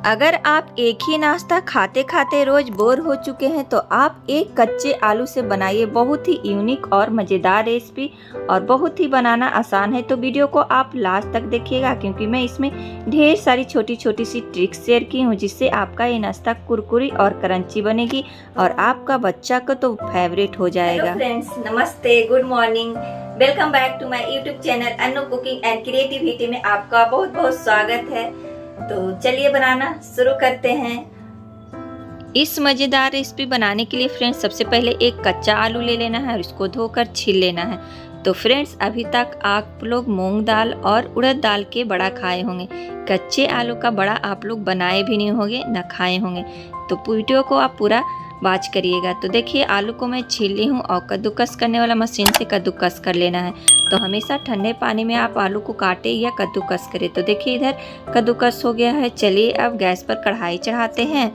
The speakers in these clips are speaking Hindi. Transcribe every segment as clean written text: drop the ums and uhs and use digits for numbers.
अगर आप एक ही नाश्ता खाते खाते रोज बोर हो चुके हैं तो आप एक कच्चे आलू से बनाइए बहुत ही यूनिक और मज़ेदार रेसिपी, और बहुत ही बनाना आसान है। तो वीडियो को आप लास्ट तक देखिएगा क्योंकि मैं इसमें ढेर सारी छोटी छोटी सी ट्रिक्स शेयर की हूँ जिससे आपका ये नाश्ता कुरकुरी और क्रंची बनेगी और आपका बच्चा को तो फेवरेट हो जाएगा। हेलो फ्रेंड्स, नमस्ते, good morning, welcome back to my YouTube channel Anu cooking and creativity में आपका बहुत बहुत स्वागत है। तो चलिए बनाना शुरू करते हैं। इस मज़ेदार रेसिपी बनाने के लिए फ्रेंड्स सबसे पहले एक कच्चा आलू ले लेना है और इसको धोकर छील लेना है। तो फ्रेंड्स अभी तक आप लोग मूंग दाल और उड़द दाल के बड़ा खाए होंगे, कच्चे आलू का बड़ा आप लोग बनाए भी नहीं होंगे न खाए होंगे। तो वीडियो को आप पूरा वॉच करिएगा। तो देखिए आलू को मैं छील ली हूँ और कद्दूकस करने वाला मशीन से कद्दूकस कर लेना है। तो हमेशा ठंडे पानी में आप आलू को काटे या कद्दूकस करें। तो देखिए इधर कद्दूकस हो गया है। चलिए अब गैस पर कढ़ाई चढ़ाते हैं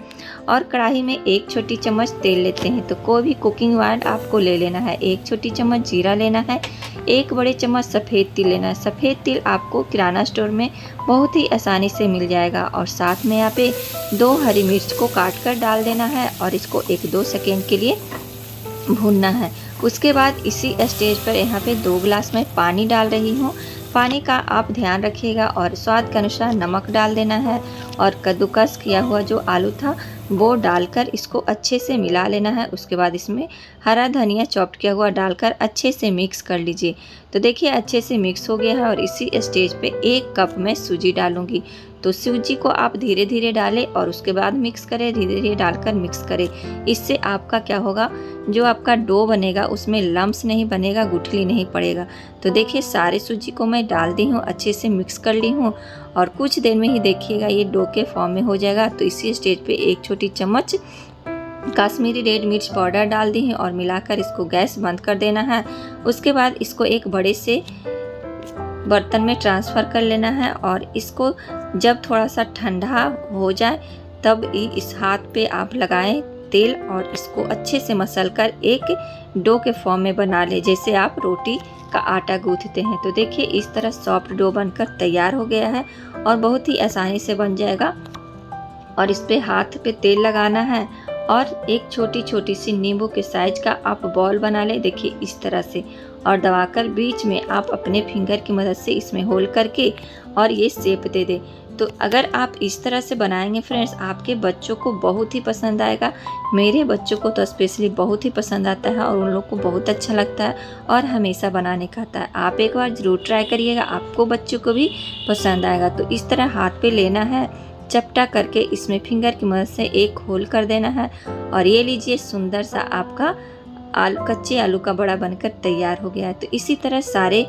और कढ़ाई में एक छोटी चम्मच तेल लेते हैं। तो कोई भी कुकिंग ऑयल आपको ले लेना है। एक छोटी चम्मच जीरा लेना है, एक बड़े चम्मच सफ़ेद तिल लेना है। सफ़ेद तिल आपको किराना स्टोर में बहुत ही आसानी से मिल जाएगा। और साथ में यहाँ पे 2 हरी मिर्च को काट कर डाल देना है और इसको 1-2 सेकेंड के लिए भूनना है। उसके बाद इसी स्टेज पर यहाँ पे 2 गिलास में पानी डाल रही हूँ। पानी का आप ध्यान रखिएगा और स्वाद के अनुसार नमक डाल देना है और कद्दूकस किया हुआ जो आलू था वो डालकर इसको अच्छे से मिला लेना है। उसके बाद इसमें हरा धनिया चॉप्ड किया हुआ डालकर अच्छे से मिक्स कर लीजिए। तो देखिए अच्छे से मिक्स हो गया है और इसी स्टेज पे 1 कप में सूजी डालूंगी। तो सूजी को आप धीरे धीरे डालें और उसके बाद मिक्स करें, धीरे धीरे डालकर मिक्स करें। इससे आपका क्या होगा, जो आपका डो बनेगा उसमें लम्स नहीं बनेगा, गुठली नहीं पड़ेगा। तो देखिए सारे सूजी को मैं डाल दी हूँ, अच्छे से मिक्स कर ली हूँ और कुछ देर में ही देखिएगा ये डो के फॉर्म में हो जाएगा। तो इसी स्टेज पे 1 छोटी चम्मच काश्मीरी रेड मिर्च पाउडर डाल दी है और मिलाकर इसको गैस बंद कर देना है। उसके बाद इसको एक बड़े से बर्तन में ट्रांसफ़र कर लेना है और इसको जब थोड़ा सा ठंडा हो जाए तब इस हाथ पे आप लगाएं तेल और इसको अच्छे से मसल कर एक डो के फॉर्म में बना ले, जैसे आप रोटी का आटा गूंथते हैं। तो देखिए इस तरह सॉफ्ट डो बनकर तैयार हो गया है और बहुत ही आसानी से बन जाएगा। और इस पे हाथ पे तेल लगाना है और एक छोटी छोटी सी नींबू के साइज का आप बॉल बना ले, देखिए इस तरह से, और दबाकर बीच में आप अपने फिंगर की मदद से इसमें होल करके और ये शेप दे दे। तो अगर आप इस तरह से बनाएंगे फ्रेंड्स आपके बच्चों को बहुत ही पसंद आएगा। मेरे बच्चों को तो स्पेशली बहुत ही पसंद आता है और उन लोग को बहुत अच्छा लगता है और हमेशा बनाने का आता है। आप एक बार ज़रूर ट्राई करिएगा, आपको बच्चों को भी पसंद आएगा। तो इस तरह हाथ पे लेना है, चपटा करके इसमें फिंगर की मदद से एक होल कर देना है और ये लीजिए सुंदर सा आपका कच्चे आलू का बड़ा बनकर तैयार हो गया है। तो इसी तरह सारे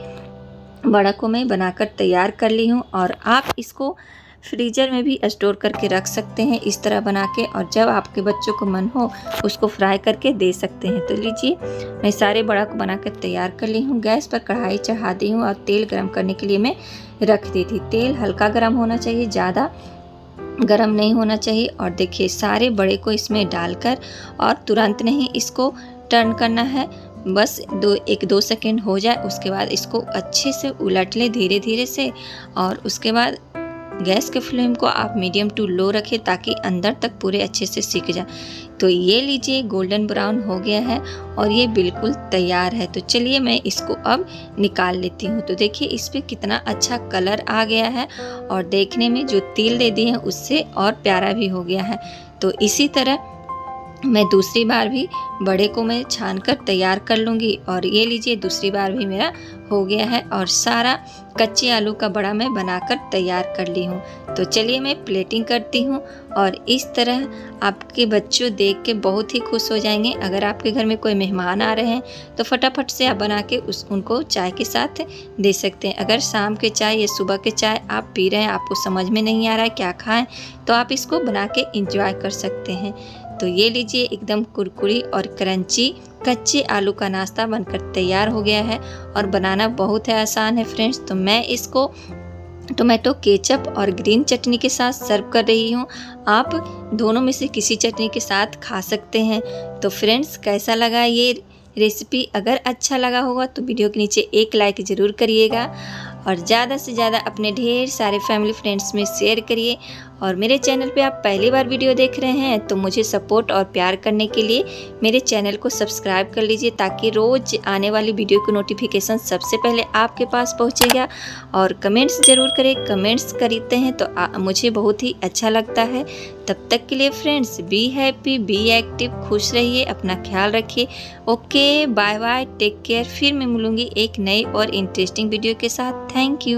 बड़ा को मैं बनाकर तैयार कर ली हूँ और आप इसको फ्रीज़र में भी स्टोर करके रख सकते हैं इस तरह बना के, और जब आपके बच्चों को मन हो उसको फ्राई करके दे सकते हैं। तो लीजिए मैं सारे बड़ा को बनाकर तैयार कर ली हूँ। गैस पर कढ़ाई चढ़ा दी हूँ और तेल गरम करने के लिए मैं रख दी थी। तेल हल्का गर्म होना चाहिए, ज़्यादा गरम नहीं होना चाहिए। और देखिए सारे बड़े को इसमें डालकर और तुरंत नहीं इसको टर्न करना है, बस 1-2 सेकेंड हो जाए। उसके बाद इसको अच्छे से उलट ले धीरे धीरे से और उसके बाद गैस के फ्लेम को आप मीडियम टू लो रखें ताकि अंदर तक पूरे अच्छे से सीख जाए। तो ये लीजिए गोल्डन ब्राउन हो गया है और ये बिल्कुल तैयार है। तो चलिए मैं इसको अब निकाल लेती हूँ। तो देखिए इस पर कितना अच्छा कलर आ गया है और देखने में जो तिल दे दिए हैं उससे और प्यारा भी हो गया है। तो इसी तरह मैं दूसरी बार भी बड़े को मैं छान कर तैयार कर लूँगी। और ये लीजिए दूसरी बार भी मेरा हो गया है और सारा कच्चे आलू का बड़ा मैं बनाकर तैयार कर ली हूँ। तो चलिए मैं प्लेटिंग करती हूँ और इस तरह आपके बच्चों देख के बहुत ही खुश हो जाएंगे। अगर आपके घर में कोई मेहमान आ रहे हैं तो फटाफट से आप बना के उनको चाय के साथ दे सकते हैं। अगर शाम के चाय या सुबह के चाय आप पी रहे हैं, आपको समझ में नहीं आ रहा है क्या खाएं, तो आप इसको बना के इंजॉय कर सकते हैं। तो ये लीजिए एकदम कुरकुरी और क्रंची कच्चे आलू का नाश्ता बनकर तैयार हो गया है और बनाना बहुत है आसान है फ्रेंड्स। तो मैं इसको टोमेटो केचप और ग्रीन चटनी के साथ सर्व कर रही हूँ। आप दोनों में से किसी चटनी के साथ खा सकते हैं। तो फ्रेंड्स कैसा लगा ये रेसिपी? अगर अच्छा लगा होगा तो वीडियो के नीचे एक लाइक ज़रूर करिएगा और ज़्यादा से ज़्यादा अपने ढेर सारे फैमिली फ्रेंड्स में शेयर करिए और मेरे चैनल पे आप पहली बार वीडियो देख रहे हैं तो मुझे सपोर्ट और प्यार करने के लिए मेरे चैनल को सब्सक्राइब कर लीजिए, ताकि रोज़ आने वाली वीडियो की नोटिफिकेशन सबसे पहले आपके पास पहुंचेगा। और कमेंट्स ज़रूर करें, कमेंट्स करते हैं तो मुझे बहुत ही अच्छा लगता है। तब तक के लिए friends, be happy, be active, खुश रहिए, अपना ख्याल रखिए। Okay, bye bye, take care. फिर मैं मिलूँगी एक नई और इंटरेस्टिंग वीडियो के साथ। Thank you.